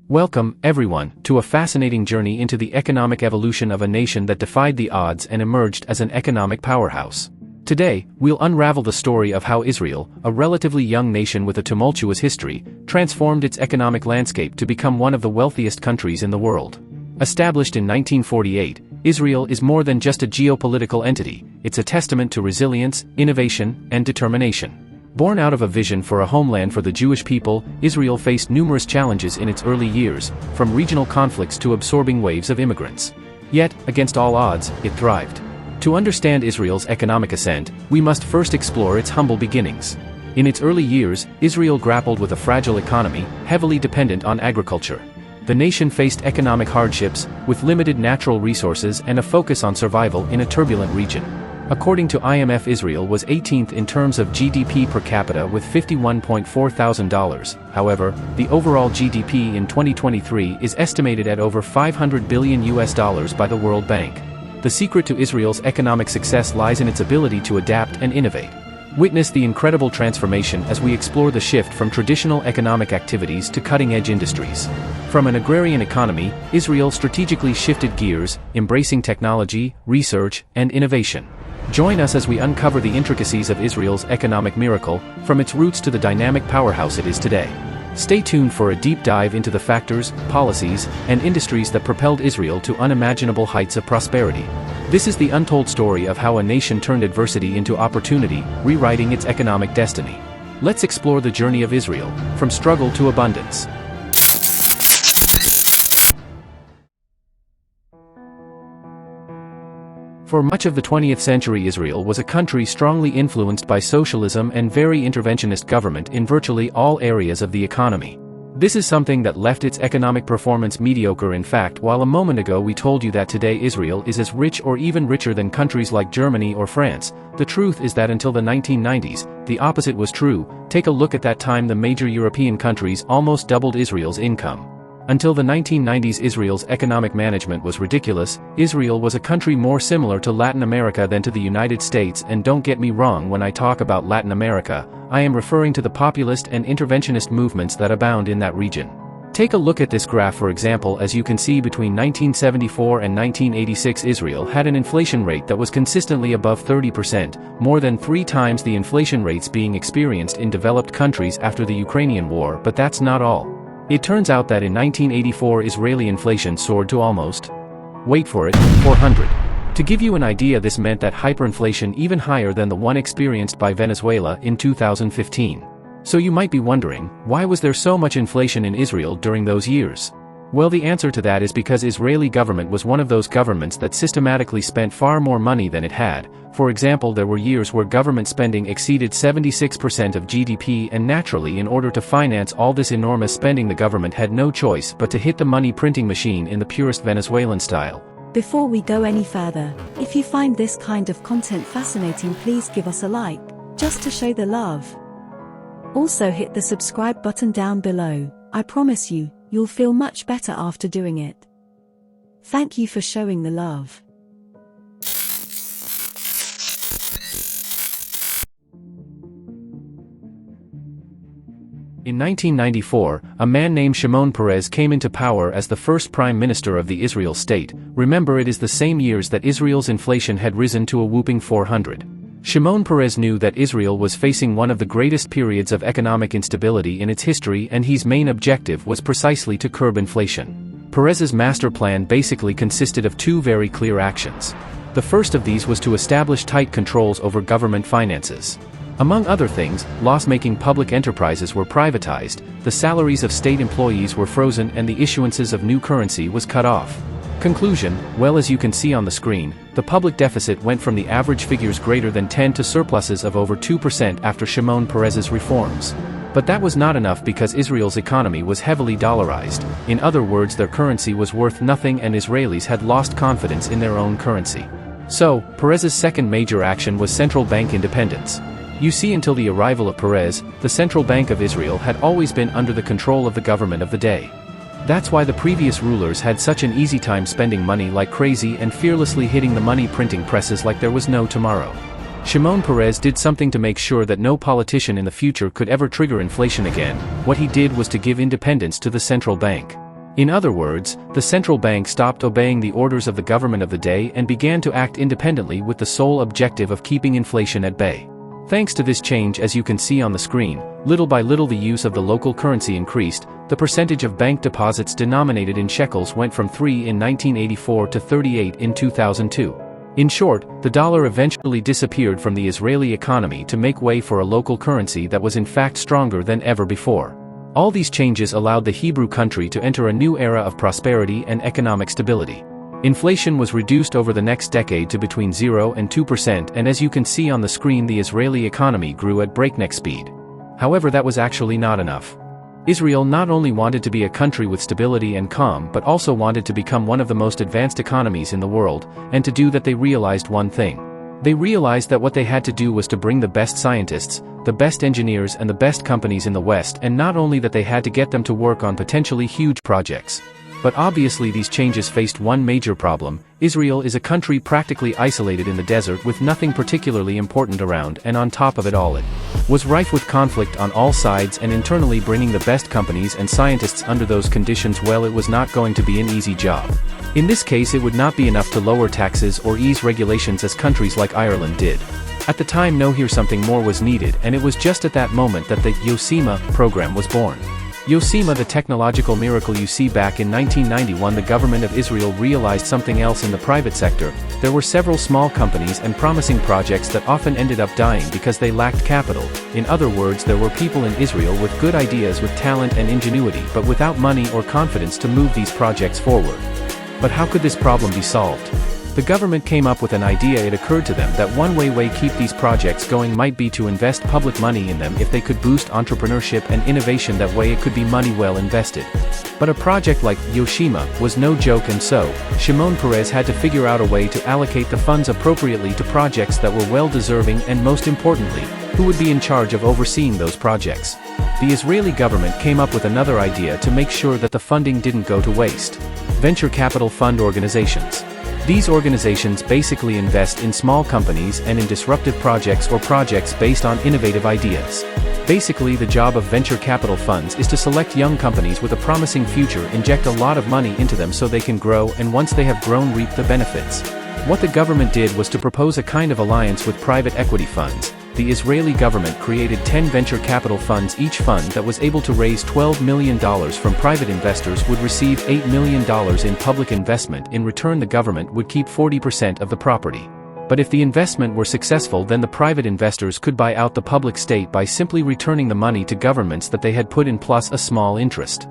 Welcome, everyone, to a fascinating journey into the economic evolution of a nation that defied the odds and emerged as an economic powerhouse. Today, we'll unravel the story of how Israel, a relatively young nation with a tumultuous history, transformed its economic landscape to become one of the wealthiest countries in the world. Established in 1948, Israel is more than just a geopolitical entity, it's a testament to resilience, innovation, and determination. Born out of a vision for a homeland for the Jewish people, Israel faced numerous challenges in its early years, from regional conflicts to absorbing waves of immigrants. Yet, against all odds, it thrived. To understand Israel's economic ascent, we must first explore its humble beginnings. In its early years, Israel grappled with a fragile economy, heavily dependent on agriculture. The nation faced economic hardships, with limited natural resources and a focus on survival in a turbulent region. According to IMF, Israel was 18th in terms of GDP per capita with $51.4 thousand. However, the overall GDP in 2023 is estimated at over $500 billion by the World Bank. The secret to Israel's economic success lies in its ability to adapt and innovate. Witness the incredible transformation as we explore the shift from traditional economic activities to cutting-edge industries. From an agrarian economy, Israel strategically shifted gears, embracing technology, research, and innovation. Join us as we uncover the intricacies of Israel's economic miracle, from its roots to the dynamic powerhouse it is today. Stay tuned for a deep dive into the factors, policies, and industries that propelled Israel to unimaginable heights of prosperity. This is the untold story of how a nation turned adversity into opportunity, rewriting its economic destiny. Let's explore the journey of Israel, from struggle to abundance. For much of the 20th century, Israel was a country strongly influenced by socialism and very interventionist government in virtually all areas of the economy. This is something that left its economic performance mediocre. In fact, while a moment ago we told you that today Israel is as rich or even richer than countries like Germany or France, the truth is that until the 1990s, the opposite was true. Take a look at that time. The major European countries almost doubled Israel's income. Until the 1990s, Israel's economic management was ridiculous. Israel was a country more similar to Latin America than to the United States, and don't get me wrong, when I talk about Latin America, I am referring to the populist and interventionist movements that abound in that region. Take a look at this graph. For example, as you can see, between 1974 and 1986 Israel had an inflation rate that was consistently above 30%, more than 3 times the inflation rates being experienced in developed countries after the Ukrainian war. But that's not all. It turns out that in 1984 Israeli inflation soared to almost, wait for it, 400. To give you an idea, this meant that hyperinflation even higher than the one experienced by Venezuela in 2015. So you might be wondering, why was there so much inflation in Israel during those years? Well, the answer to that is because Israeli government was one of those governments that systematically spent far more money than it had. For example, there were years where government spending exceeded 76% of GDP, and naturally, in order to finance all this enormous spending, the government had no choice but to hit the money printing machine in the purest Venezuelan style. Before we go any further, if you find this kind of content fascinating, please give us a like, just to show the love. Also hit the subscribe button down below. I promise you, you'll feel much better after doing it. Thank you for showing the love. In 1994, a man named Shimon Peres came into power as the first prime minister of the Israel state. Remember, it is the same years that Israel's inflation had risen to a whopping 400. Shimon Peres knew that Israel was facing one of the greatest periods of economic instability in its history, and his main objective was precisely to curb inflation. Peres's master plan basically consisted of 2 very clear actions. The first of these was to establish tight controls over government finances. Among other things, loss-making public enterprises were privatized, the salaries of state employees were frozen, and the issuances of new currency was cut off. Conclusion: well, as you can see on the screen, the public deficit went from the average figures greater than 10 to surpluses of over 2% after Shimon Peres's reforms. But that was not enough, because Israel's economy was heavily dollarized. In other words, their currency was worth nothing, and Israelis had lost confidence in their own currency. So, Peres's second major action was central bank independence. You see, until the arrival of Peres, the Central Bank of Israel had always been under the control of the government of the day. That's why the previous rulers had such an easy time spending money like crazy and fearlessly hitting the money printing presses like there was no tomorrow. Shimon Peres did something to make sure that no politician in the future could ever trigger inflation again. What he did was to give independence to the central bank. In other words, the central bank stopped obeying the orders of the government of the day and began to act independently with the sole objective of keeping inflation at bay. Thanks to this change, as you can see on the screen, little by little the use of the local currency increased. The percentage of bank deposits denominated in shekels went from 3 in 1984 to 38 in 2002. In short, the dollar eventually disappeared from the Israeli economy to make way for a local currency that was in fact stronger than ever before. All these changes allowed the Hebrew country to enter a new era of prosperity and economic stability. Inflation was reduced over the next decade to between 0 and 2%, and as you can see on the screen, the Israeli economy grew at breakneck speed. However, that was actually not enough. Israel not only wanted to be a country with stability and calm, but also wanted to become one of the most advanced economies in the world, and to do that they realized one thing. They realized that what they had to do was to bring the best scientists, the best engineers and the best companies in the West, and not only that, they had to get them to work on potentially huge projects. But obviously these changes faced one major problem. Israel is a country practically isolated in the desert with nothing particularly important around, and on top of it all, it was rife with conflict on all sides, and internally bringing the best companies and scientists under those conditions, well, it was not going to be an easy job. In this case, it would not be enough to lower taxes or ease regulations as countries like Ireland did. At the time, no, here something more was needed, and it was just at that moment that the Yosema program was born. Yosema, the technological miracle you see. Back in 1991, the government of Israel realized something else in the private sector. There were several small companies and promising projects that often ended up dying because they lacked capital. In other words, there were people in Israel with good ideas, with talent and ingenuity, but without money or confidence to move these projects forward. But how could this problem be solved? The government came up with an idea. It occurred to them that one way keep these projects going might be to invest public money in them. If they could boost entrepreneurship and innovation that way, it could be money well invested. But a project like Yosema was no joke, and so Shimon Peres had to figure out a way to allocate the funds appropriately to projects that were well deserving, and most importantly, who would be in charge of overseeing those projects. The Israeli government came up with another idea to make sure that the funding didn't go to waste. Venture capital fund organizations. These organizations basically invest in small companies and in disruptive projects or projects based on innovative ideas. Basically, the job of venture capital funds is to select young companies with a promising future, inject a lot of money into them so they can grow, and once they have grown, reap the benefits. What the government did was to propose a kind of alliance with private equity funds. The Israeli government created 10 venture capital funds. Each fund that was able to raise $12 million from private investors would receive $8 million in public investment. In return, the government would keep 40% of the property. But if the investment were successful, then the private investors could buy out the public state by simply returning the money to governments that they had put in, plus a small interest.